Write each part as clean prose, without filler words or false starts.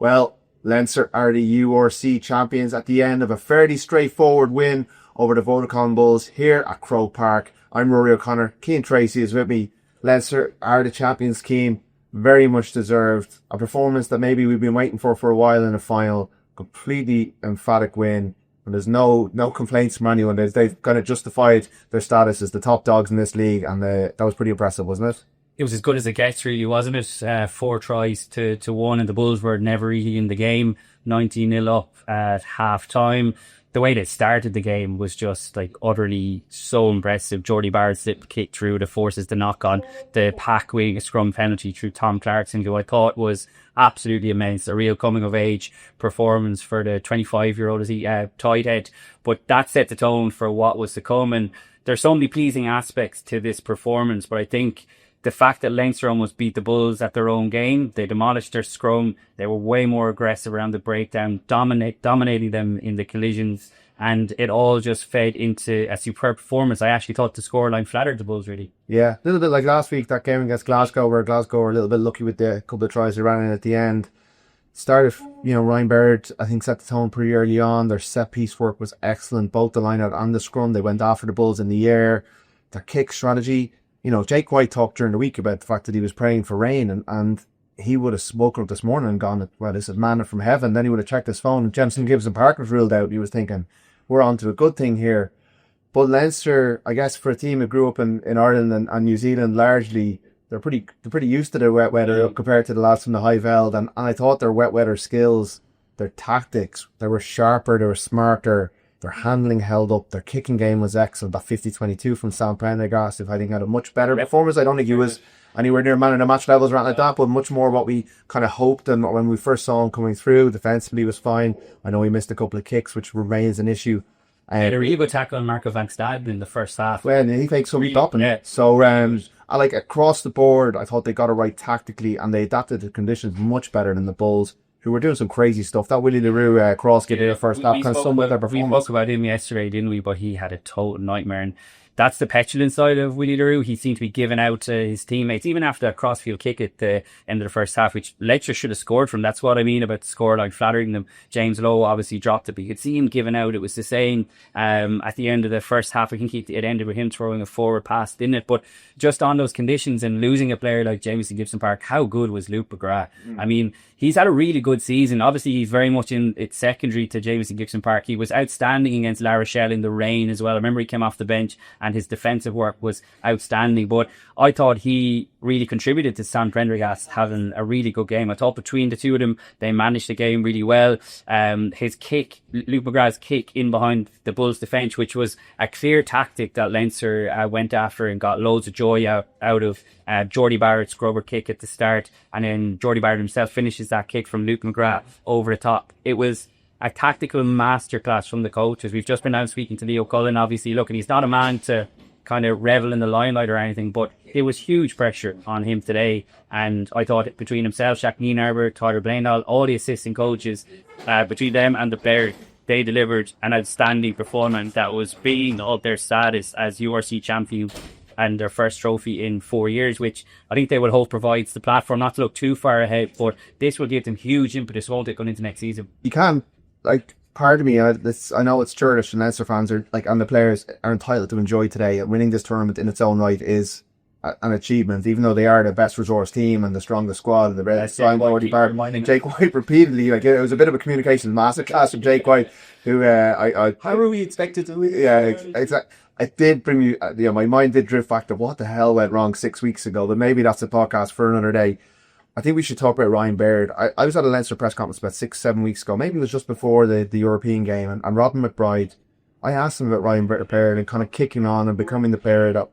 Well, Leinster are the URC champions at the end of a fairly straightforward win over the Vodacom Bulls here at Croke Park. I'm Rory O'Connor. Cian Tracey is with me. Leinster are the champions, Cian. Very much deserved. A performance that maybe we've been waiting for a while in a final. Completely emphatic win. And there's no complaints from anyone. They've kind of justified their status as the top dogs in this league. And that was pretty impressive, wasn't it? It was as good as it gets, really, wasn't it? 4 tries to 1, and the Bulls were never really in the game. 19-0 up at half time. The way they started the game was just like utterly so impressive. Baird slip kick through that forces the knock on the pack wing, a scrum penalty through Tom Clarkson, who I thought was absolutely immense. A real coming of age performance for the 25-year-old as he tied head. But that set the tone for what was to come. And there's so many pleasing aspects to this performance, but I think the fact that Leinster almost beat the Bulls at their own game, they demolished their scrum, they were way more aggressive around the breakdown, dominating them in the collisions, and it all just fed into a superb performance. I actually thought the scoreline flattered the Bulls, really. Yeah, a little bit like last week, that game against Glasgow, where Glasgow were a little bit lucky with the couple of tries they ran in at the end. Started, Ryan Baird, I think, set the tone pretty early on. Their set-piece work was excellent, both the line-out and the scrum. They went after the Bulls in the air. Their kick strategy, Jake White talked during the week about the fact that he was praying for rain, and he would have woken up this morning and gone, well, this is manna from heaven. Then he would have checked his phone, and Jensen Gibson Park was ruled out. He was thinking, we're on to a good thing here. But Leinster, I guess, for a team that grew up in Ireland and New Zealand largely, they're pretty used to their wet weather compared to the lads from the High Veld. And I thought their wet weather skills, their tactics, they were sharper, they were smarter. Their handling held up. Their kicking game was excellent. That 50-22 from Sam Prendergast, I think, had a much better performance. I don't think he was anywhere near man of the match levels or anything like that, but much more what we kind of hoped. And when we first saw him coming through, defensively was fine. I know he missed a couple of kicks, which remains an issue. He had a really good tackle on Marco van Staden in the first half. Well, he faked some stopping. Yeah. So, I like across the board, I thought they got it right tactically, and they adapted to conditions much better than the Bulls, who were doing some crazy stuff. That Willie LaRue cross kick in the first half kind of summed up their performance. We spoke about him yesterday, didn't we? But he had a total nightmare. And that's the petulant side of Willie LaRue. He seemed to be giving out to his teammates, even after that crossfield kick at the end of the first half, which Leinster should have scored from. That's what I mean about the scoreline flattering them. James Lowe obviously dropped it, but you could see him giving out. It was the same at the end of the first half. I think it ended with him throwing a forward pass, didn't it? But just on those conditions and losing a player like Jamieson Gibson Park, how good was Luke McGrath? I mean, he's had a really good season. Obviously, he's very much it's secondary to Jamieson Gibson Park. He was outstanding against La Rochelle in the rain as well. I remember he came off the bench and his defensive work was outstanding. But I thought he really contributed to Sam Prendergast having a really good game. I thought between the two of them, they managed the game really well. His kick, Luke McGrath's kick in behind the Bulls' defence, which was a clear tactic that Leinster went after and got loads of joy out of Jordy Barrett's grubber kick at the start. And then Jordy Barrett himself finishes that kick from Luke McGrath over the top. It was a tactical masterclass from the coaches. We've just been out speaking to Leo Cullen, obviously. Look, and he's not a man to kind of revel in the limelight or anything, but there was huge pressure on him today. And I thought between himself, Shaq Nienarber, Tyler Blainall, all the assistant coaches, between them and the players, they delivered an outstanding performance that was being up their status as URC champions and their first trophy in 4 years, which I think they will hope provides the platform not to look too far ahead, but this will give them huge impetus, won't it, going into next season? You can't, part of me, I know it's churlish and Leinster fans are and the players are entitled to enjoy today. Winning this tournament in its own right is an achievement, even though they are the best resource team and the strongest squad and the best. So I'm already Jake White repeatedly, it was a bit of a communications masterclass from Jake White, who how are we expected to win? Yeah, exactly. It did bring me, my mind did drift back to what the hell went wrong 6 weeks ago, but maybe that's a podcast for another day. I think we should talk about Ryan Baird. I was at a Leinster press conference about 6-7 weeks ago. Maybe it was just before the European game. And Robin McBride, I asked him about Ryan Baird and kind of kicking on and becoming the player that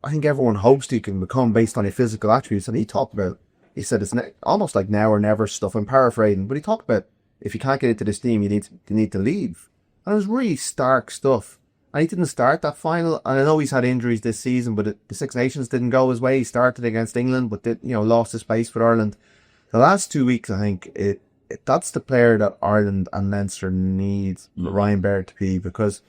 I think everyone hopes he can become based on his physical attributes. And he talked about, he said it's almost like now or never stuff. I'm paraphrasing, but he talked about if you can't get into this team, you need to leave. And it was really stark stuff. And he didn't start that final. And I know he's had injuries this season, but the Six Nations didn't go his way. He started against England, but lost his place with Ireland. The last 2 weeks, I think that's the player that Ireland and Leinster needs Ryan Baird to be, because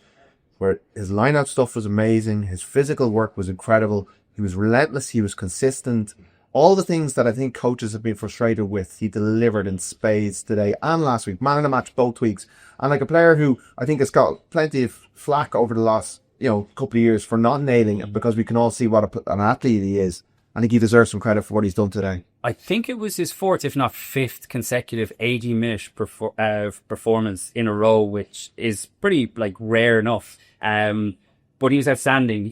where his line-out stuff was amazing, his physical work was incredible, he was relentless, he was consistent, all the things that I think coaches have been frustrated with, he delivered in spades today and last week. Man of the match both weeks. And like a player who I think has got plenty of flack over the last, couple of years for not nailing it, because we can all see what an athlete he is. I think he deserves some credit for what he's done today. I think it was his fourth, if not fifth, consecutive 80-minute performance in a row, which is pretty rare enough. But he was outstanding.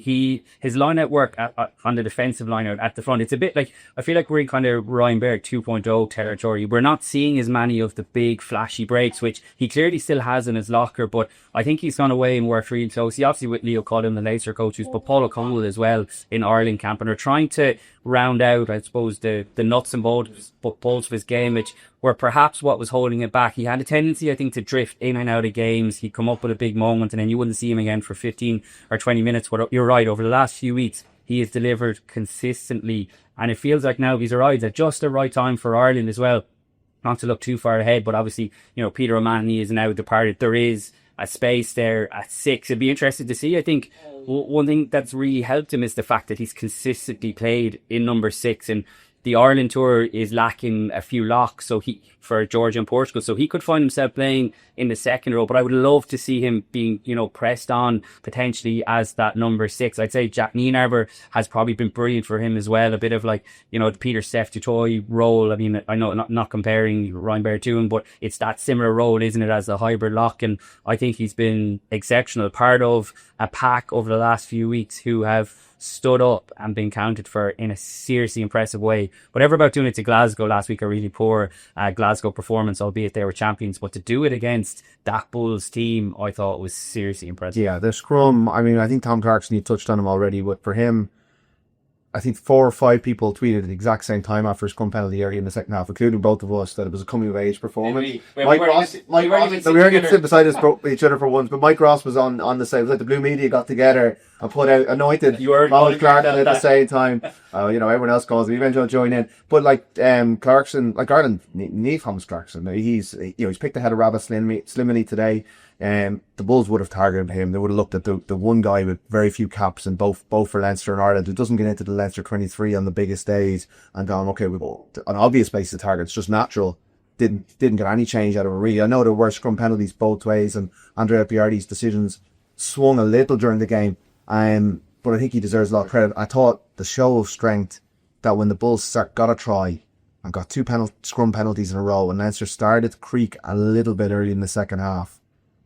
His line-out work on the defensive line-out at the front, it's a bit I feel like we're in kind of Ryan Baird 2.0 territory. We're not seeing as many of the big flashy breaks, which he clearly still has in his locker, but I think he's gone away and worked really close. He obviously with Leo Cullen, the Leinster coaches, but Paul O'Connell as well in Ireland camp, and are trying to round out, I suppose, the nuts and bolts of his game, which were perhaps what was holding it back. He had a tendency, I think, to drift in and out of games. He'd come up with a big moment and then you wouldn't see him again for 15 or 20 minutes. But you're right, over the last few weeks, he has delivered consistently. And it feels like now he's arrived at just the right time for Ireland as well. Not to look too far ahead, but obviously, Peter O'Mahony is now departed. There is a space there at 6. It'd be interesting to see. I think one thing that's really helped him is the fact that he's consistently played in number 6, and the Ireland tour is lacking a few locks for Georgia and Portugal, so he could find himself playing in the second row. But I would love to see him being, pressed on potentially as that number 6. I'd say Jack Nienarber has probably been brilliant for him as well. A bit of the Peter Steph Dutoy role. I mean, I know not comparing Ryan Baird to him, but it's that similar role, isn't it, as a hybrid lock? And I think he's been exceptional. Part of a pack over the last few weeks who have stood up and been counted for in a seriously impressive way. Whatever about doing it to Glasgow last week, a really poor Glasgow performance, albeit they were champions, but to do it against that Bulls team, I thought was seriously impressive. Yeah, the scrum, I mean, I think Tom Clarkson, you touched on him already, but for him, I think 4 or 5 people tweeted at the exact same time after his scrum penalty area in the second half, including both of us, that it was a coming of age performance. Mike Ross, we were going to sit beside each other for once, but Mike Ross was on the side. It was like the Blue Media got together and put out anointed Molly Clarkson at the same time. Everyone else calls me. Eventually I'll join in. But Clarkson, Ireland need Thomas Clarkson. He's picked ahead of Rabbit Slimini today. The Bulls would have targeted him. They would have looked at the one guy with very few caps, and both for Leinster and Ireland, who doesn't get into the Leinster 23 on the biggest days, and gone, okay, we've an obvious basis of target. It's just natural. Didn't get any change out of it, really. I know there were scrum penalties both ways, and Andrea Piardi's decisions swung a little during the game. But I think he deserves a lot of credit. I thought the show of strength that when the Bulls got a try and got 2 scrum penalties in a row, and Leinster started to creak a little bit early in the second half,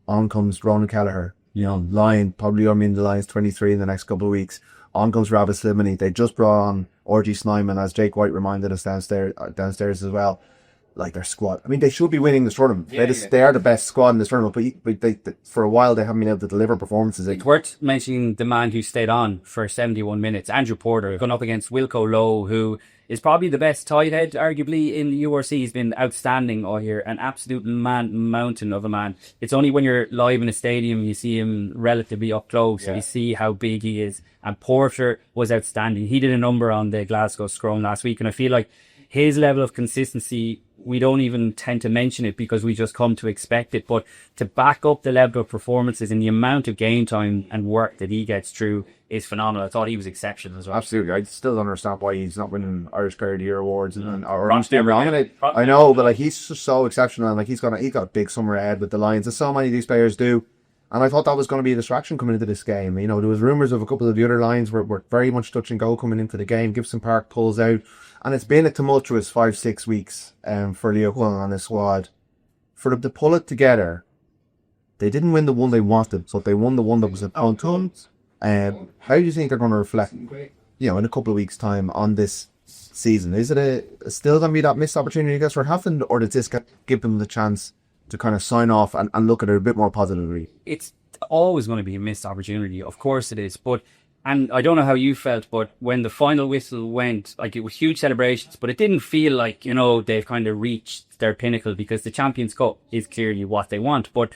on comes Ronan Kelleher, Lion, probably in the Lions 23 in the next couple of weeks. On comes Rabbit Slimini. They just brought on R.G. Snyman, as Jake White reminded us downstairs as well. Their squad. I mean, they should be winning this tournament. They are the best squad in this tournament, but they, for a while, they haven't been able to deliver performances. It's worth mentioning the man who stayed on for 71 minutes, Andrew Porter, going up against Wilco Lowe, who is probably the best tight head, arguably, in the URC. He's been outstanding all year, an absolute mountain of a man. It's only when you're live in a stadium, you see him relatively up close, and you see how big he is. And Porter was outstanding. He did a number on the Glasgow scrum last week, and I feel like his level of consistency, we don't even tend to mention it because we just come to expect it. But to back up the level of performances and the amount of game time and work that he gets through is phenomenal. I thought he was exceptional as well. Absolutely. I still don't understand why he's not winning Irish Player of the Year awards or I know, but he's just so exceptional, and he's got a big summer ahead with the Lions, as so many of these players do. And I thought that was going to be a distraction coming into this game. There was rumours of a couple of the other Lions were very much touch and go coming into the game. Gibson Park pulls out. And it's been a tumultuous 5-6 weeks for Leo Cullen and his squad. For them to pull it together, they didn't win the one they wanted, so they won the one that was at Pontoon. How do you think they're going to reflect, in a couple of weeks' time on this season? Is it still going to be that missed opportunity against Roehampton, or does this give them the chance to kind of sign off and look at it a bit more positively? It's always going to be a missed opportunity. Of course it is, but... And I don't know how you felt, but when the final whistle went, it was huge celebrations, but it didn't feel like, they've kind of reached their pinnacle, because the Champions Cup is clearly what they want. But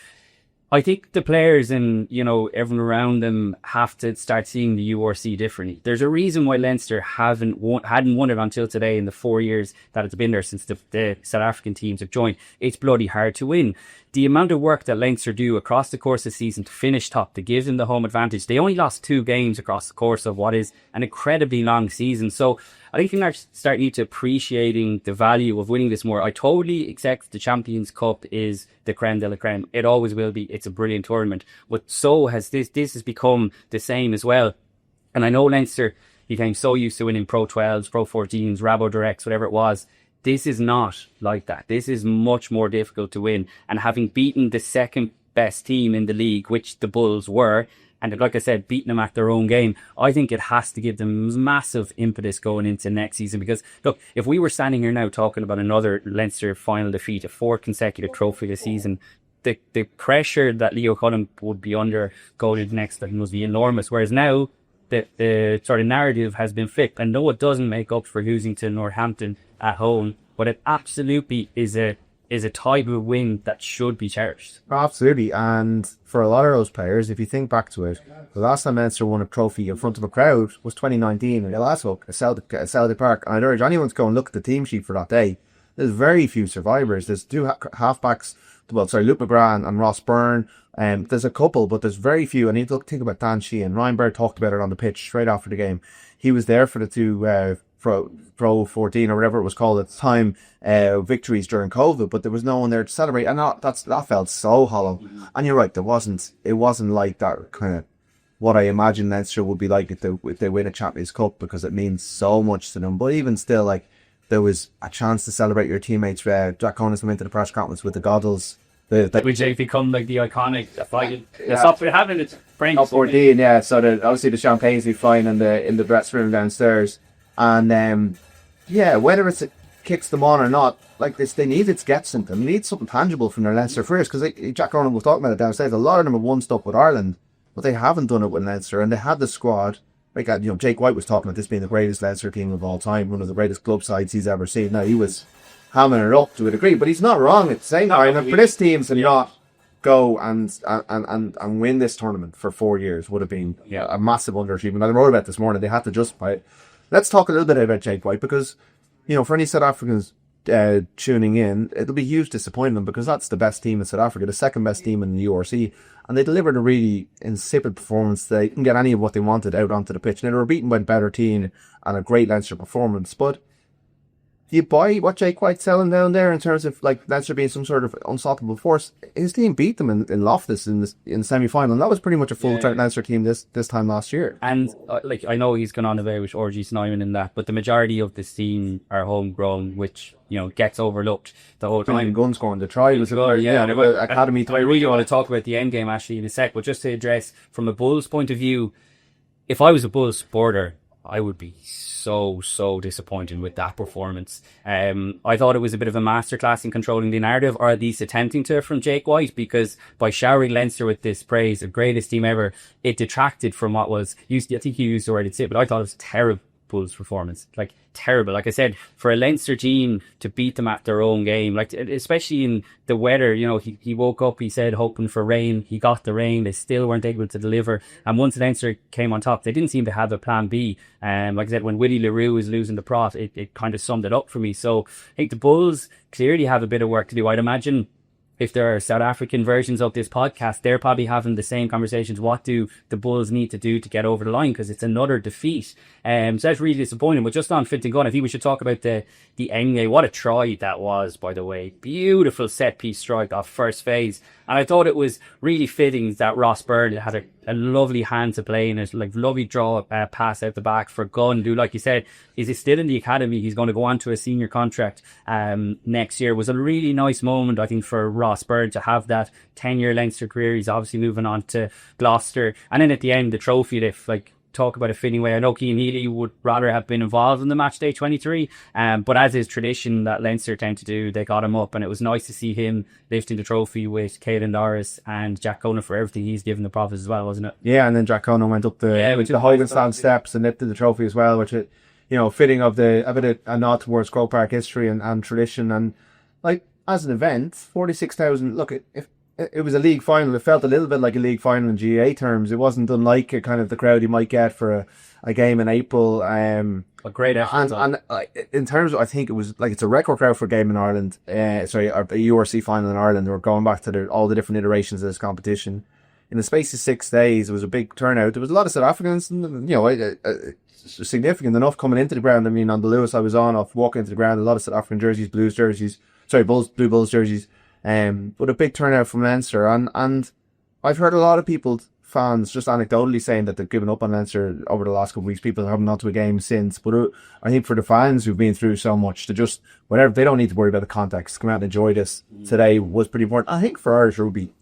I think the players and, you know, everyone around them have to start seeing the URC differently. There's a reason why Leinster hadn't won it until today in the 4 years that it's been there since the South African teams have joined. It's bloody hard to win. The amount of work that Leinster do across the course of the season to finish top, to give them the home advantage. They only lost 2 games across the course of what is an incredibly long season. So I think people are starting to appreciating the value of winning this more. I totally accept the Champions Cup is the creme de la creme. It always will be. It's a brilliant tournament. But so has this has become the same as well. And I know Leinster became so used to winning Pro 12s, Pro 14s, Rabo Directs, whatever it was. This is not like that. This is much more difficult to win. And having beaten the second best team in the league, which the Bulls were, and like I said, beating them at their own game, I think it has to give them massive impetus going into next season. Because, look, if we were standing here now talking about another Leinster final defeat, a 4th consecutive trophy this season, the pressure that Leo Cullen would be under going into next season must be enormous. Whereas now, the sort of narrative has been flipped. And no, it doesn't make up for losing to Northampton at home, but it absolutely is a type of win that should be cherished. Absolutely, and for a lot of those players, if you think back to it, the last time Leinster won a trophy in front of a crowd was 2019 in Glasgow at Celtic Park, and I'd urge anyone to go and look at the team sheet for that day. There's very few survivors. There's 2 halfbacks, Luke McGrath and Ross Byrne. There's a couple, but there's very few. I need to think about Dan Cian. Ryan Baird talked about it on the pitch straight after the game. He was there for the 2 Pro 14 or whatever it was called at the time, victories during COVID, but there was no one there to celebrate, and that felt so hollow. And you're right, it wasn't like that kind of what I imagine Leinster would be like if they win a Champions Cup, because it means so much to them. But even still, like, there was a chance to celebrate your teammates. Jack Conis went into the press conference with the goggles. Which have become like the iconic stuff we're having it. Top 14, yeah. So obviously the champagne's be flying in the dressing room downstairs. And whether it kicks them on or not, like this, they needed to get something. They need something tangible from their Leinster first, because Jack Cronin was talking about it downstairs. A lot of them have won stuff with Ireland, but they haven't done it with Leinster, and they had the squad. Like, Jake White was talking about this being the greatest Leinster team of all time, one of the greatest club sides he's ever seen. Now, he was hammering it up to a degree, but he's not wrong at the same time. And for this team to not go and win this tournament for 4 years would have been a massive underachievement. I wrote about it this morning. They had to justify it. Let's talk a little bit about Jake White, because, for any South Africans tuning in, it'll be a huge disappointment, because that's the best team in South Africa, the second best team in the URC, and they delivered a really insipid performance. They didn't get any of what they wanted out onto the pitch, and they were beaten by a better team and a great Leinster performance. But do you buy what Jake White's selling down there in terms of like Leinster being some sort of unstoppable force? His team beat them in Loftus in the semi-final, and that was pretty much a full Leinster team this time last year. And I know he's gone on about with RG Snyman in that, but the majority of this team are homegrown, which gets overlooked the whole time. Gun scoring the try was academy. I really want to talk about the end game actually in a sec, but just to address from a Bulls point of view, if I was a Bulls supporter, I would be so disappointed with that performance. I thought it was a bit of a masterclass in controlling the narrative, or at least attempting to, from Jake White, because by showering Leinster with this praise, the greatest team ever, it detracted from what was I think you used the word but I thought it was terrible Bulls performance, like terrible. Like I said, for a Leinster team to beat them at their own game, like especially in the weather, he woke up, he said, hoping for rain. He got the rain. They still weren't able to deliver. And once Leinster came on top, they didn't seem to have a plan B. Like I said, when Willie LaRue was losing the prop, it kind of summed it up for me. So I think the Bulls clearly have a bit of work to do. I'd imagine if there are South African versions of this podcast, they're probably having the same conversations. What do the Bulls need to do to get over the line? Because it's another defeat. So that's really disappointing. But just on fit and gun, I think we should talk about the end game. What a try that was, by the way. Beautiful set-piece strike off first phase. And I thought it was really fitting that Ross Byrne had a lovely hand to play in it, like lovely draw pass out the back for Gunn, who, like you said, is still in the academy. He's going to go on to a senior contract next year. It was a really nice moment, I think, for Ross Byrne to have that 10-year Leinster career. He's obviously moving on to Gloucester. And then at the end, the trophy lift, like, talk about a fitting way. I know Cian Healy would rather have been involved in the match day 23, but as is tradition that Leinster tend to do, they got him up, and it was nice to see him lifting the trophy with Caelan Norris and Jack Conan for everything he's given the Prophets as well, wasn't it? Yeah, and then Jack Conan went up the Hogan stand steps and lifted the trophy as well, which fitting of a nod towards Croke Park history and tradition. And like, as an event, 46,000. Look, if it was a league final. It felt a little bit like a league final in GA terms. It wasn't unlike a kind of the crowd you might get for a game in April. A great effort. And in terms of, I think it was like, it's a record crowd for a game in Ireland. Sorry, a URC final in Ireland. We're going back to all the different iterations of this competition. In the space of 6 days, it was a big turnout. There was a lot of South Africans, and, you know, significant enough coming into the ground. I mean, on the Lewis I was on, off walking into the ground, a lot of South African jerseys, Blue Bulls jerseys. But a big turnout from Leinster, and I've heard a lot of people, fans, just anecdotally saying that they've given up on Leinster over the last couple of weeks. People haven't gone to a game since, but I think for the fans who've been through so much, to just whatever, they don't need to worry about the context. Come out and enjoy this today was pretty important. I think for Irish rugby,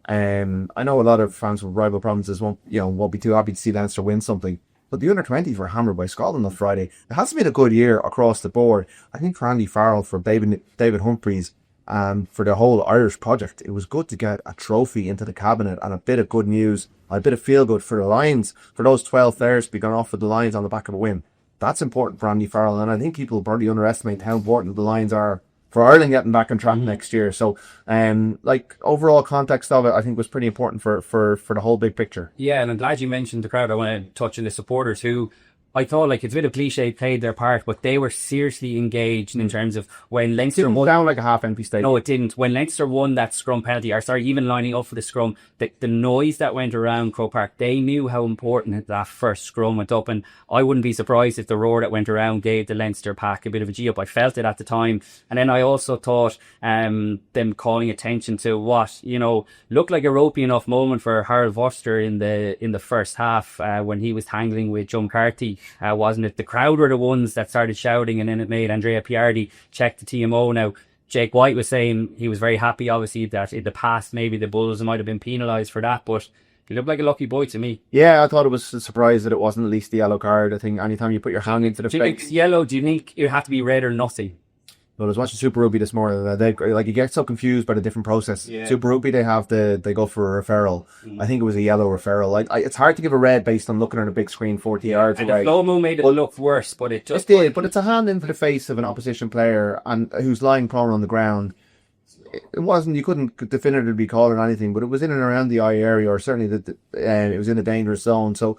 I know a lot of fans with rival provinces won't be too happy to see Leinster win something. But the under-20s were hammered by Scotland on Friday. It hasn't been a good year across the board. I think for Andy Farrell, for David Humphreys, for the whole Irish project, it was good to get a trophy into the cabinet and a bit of good news, a bit of feel good for the Lions, for those 12 players to be gone off with the Lions on the back of a win. That's important for Andy Farrell, and I think people probably underestimate how important the Lions are for Ireland getting back on track next year. So, overall context of it, I think was pretty important for the whole big picture. Yeah, and I'm glad you mentioned the crowd. I want to touch on the supporters who, I thought, like, it's a bit of cliche, played their part, but they were seriously engaged in terms of when Leinster won. Down like a half empty stadium. No, it didn't. When Leinster won that scrum penalty, or sorry, even lining up for the scrum, the noise that went around Croke Park, they knew how important that first scrum went up, and I wouldn't be surprised if the roar that went around gave the Leinster pack a bit of a G up. I felt it at the time, and then I also thought them calling attention to what, looked like a ropey enough moment for Harold Foster in the first half when he was tangling with Joe McCarthy. Wasn't it? The crowd were the ones that started shouting, and then it made Andrea Piardi check the TMO. Now, Jake White was saying he was very happy, obviously, that in the past maybe the Bulls might have been penalised for that, but he looked like a lucky boy to me. Yeah, I thought it was a surprise that it wasn't at least the yellow card. I think anytime you put your hand into the face... Yellow, do you think it would have to be red or nothing? Well, I was watching Super Rugby this morning. You get so confused by the different process. Yeah. Super Rugby, they go for a referral. I think it was a yellow referral. It's hard to give a red based on looking at a big screen 40 yards away. And the slow-mo made it look worse, but it just... It did, but it's a hand into the face of an opposition player and who's lying prone on the ground. It wasn't, you couldn't definitively call it anything, but it was in and around the eye area, or certainly it was in a dangerous zone. So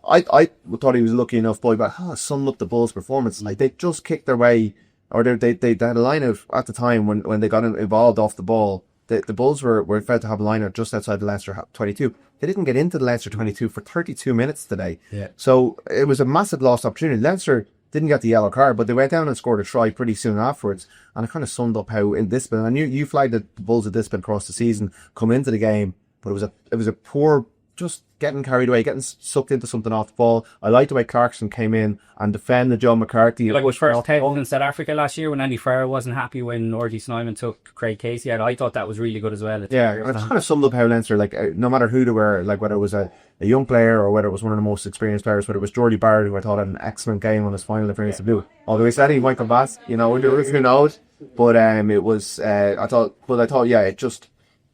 I thought he was lucky enough, but summed up the Bulls' performance. Like, they just kicked their way, or they had a line out at the time when they got involved off the ball. The Bulls were fed to have a line out just outside the Leinster 22. They didn't get into the Leinster 22 for 32 minutes today. Yeah. So it was a massive lost opportunity. Leinster didn't get the yellow card, but they went down and scored a try pretty soon afterwards. And it kind of summed up how indisciplined, and you flagged that the Bulls had discipline across the season come into the game, but it was a poor, just getting carried away, getting sucked into something off the ball. I liked the way Clarkson came in and defended Joe McCarthy. Like, was first held in South Africa last year when Andy Farrell wasn't happy when R.G. Snyman took Craig Casey out. I thought that was really good as well. Yeah, and it kind of summed up how Leinster, no matter who they were, whether it was a young player or whether it was one of the most experienced players, whether it was Jordy Baird, who I thought had an excellent game on his final appearance to do. Although he said he might come back, who knows? But it was, I thought,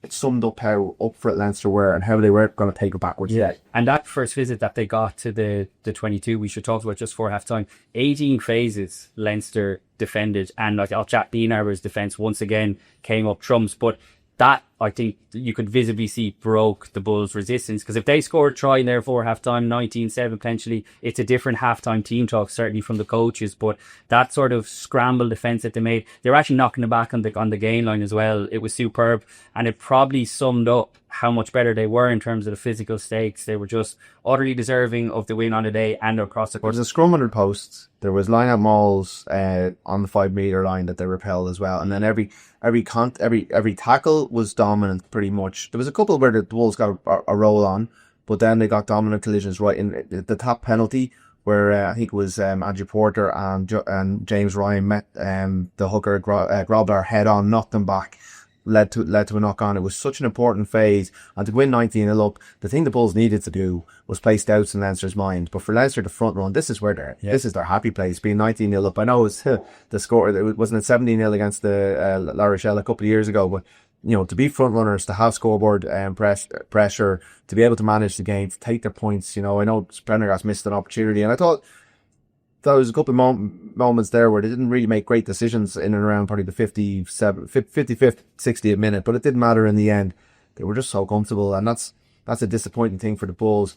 it summed up how up for it Leinster were and how they were going to take it backwards. Yeah, and that first visit that they got to the 22, we should talk about just for half time. 18 phases Leinster defended, and Jack Beanarber's defence once again came up trumps. But that, I think, you could visibly see broke the Bulls' resistance, because if they scored a try in there for half-time, 19-7 potentially, it's a different half-time team talk, certainly from the coaches. But that sort of scramble defence that they made, they were actually knocking it back on the gain line as well. It was superb, and it probably summed up how much better they were in terms of the physical stakes. They were just utterly deserving of the win on the day and across the course. There was a scrum under posts. There was line-out mauls on the 5-metre line that they repelled as well. And then every tackle was dominant pretty much. There was a couple where the Wolves got a roll on, but then they got dominant collisions right in the top penalty, where I think it was Andrew Porter and James Ryan met the hooker Grobler head on, knocked them back. Led to a knock on. It was such an important phase, and to win 19-0 up, the thing the Bulls needed to do was place doubts in Leinster's mind. But for Leinster to front run, this is where this is their happy place, being 19-0 up. I know it was the score. It wasn't 17-0 against the La Rochelle a couple of years ago, but to be front runners, to have scoreboard pressure, to be able to manage the game, to take their points. I know Prendergast missed an opportunity, and I thought there was a couple of moments there where they didn't really make great decisions in and around probably the 55th, 60th minute, but it didn't matter in the end. they were just so comfortable, and that's a disappointing thing for the Bulls.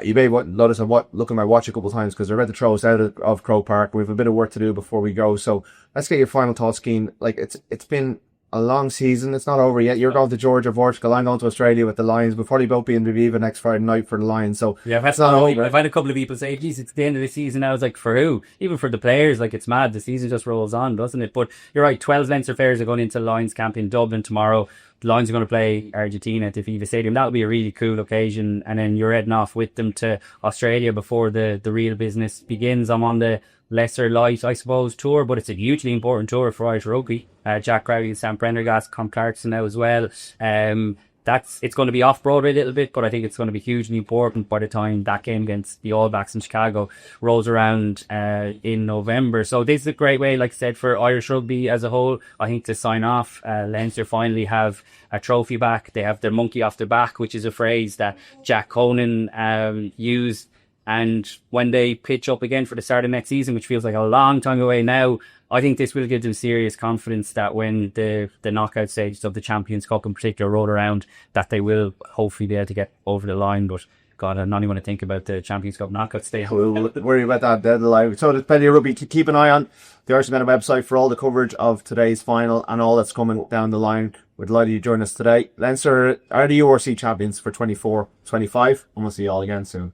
You may notice I'm looking at my watch a couple of times because they're about to throw us out of Croke Park. We have a bit of work to do before we go. So let's get your final thoughts, Cian. Like, it's been a long season. It's not over yet. You're going to Georgia, Portugal. I'm going to Australia with the Lions. We'll probably both be in Viva next Friday night for the Lions. So yeah, it's not over. I've had a couple of people say, geez, it's the end of the season now. It's like, for who? Even for the players, like, it's mad. The season just rolls on, doesn't it? But you're right, 12 Leinster players are going into Lions camp in Dublin tomorrow. The Lions are going to play Argentina at the Viva Stadium. That'll be a really cool occasion. And then you're heading off with them to Australia before the real business begins. I'm on the lesser light, I suppose, tour, but it's a hugely important tour for Irish rugby. Jack Crowley and Sam Prendergast, Com Clarkson now as well. It's going to be off Broadway a little bit, but I think it's going to be hugely important by the time that game against the All Blacks in Chicago rolls around in November. So this is a great way, like I said, for Irish rugby as a whole, I think, to sign off. Leinster finally have a trophy back. They have their monkey off the back, which is a phrase that Jack Conan used. And when they pitch up again for the start of next season, which feels like a long time away now, I think this will give them serious confidence that when the knockout stages of the Champions Cup in particular roll around, that they will hopefully be able to get over the line. But God, I'm not even going to think about the Champions Cup knockout stage. We'll worry about that dead alive. So there's plenty of rugby. Keep an eye on the Irish Men website for all the coverage of today's final and all that's coming down the line. We're delighted you join us today. Leinster are the URC champions for 24-25, and we'll see you all again soon.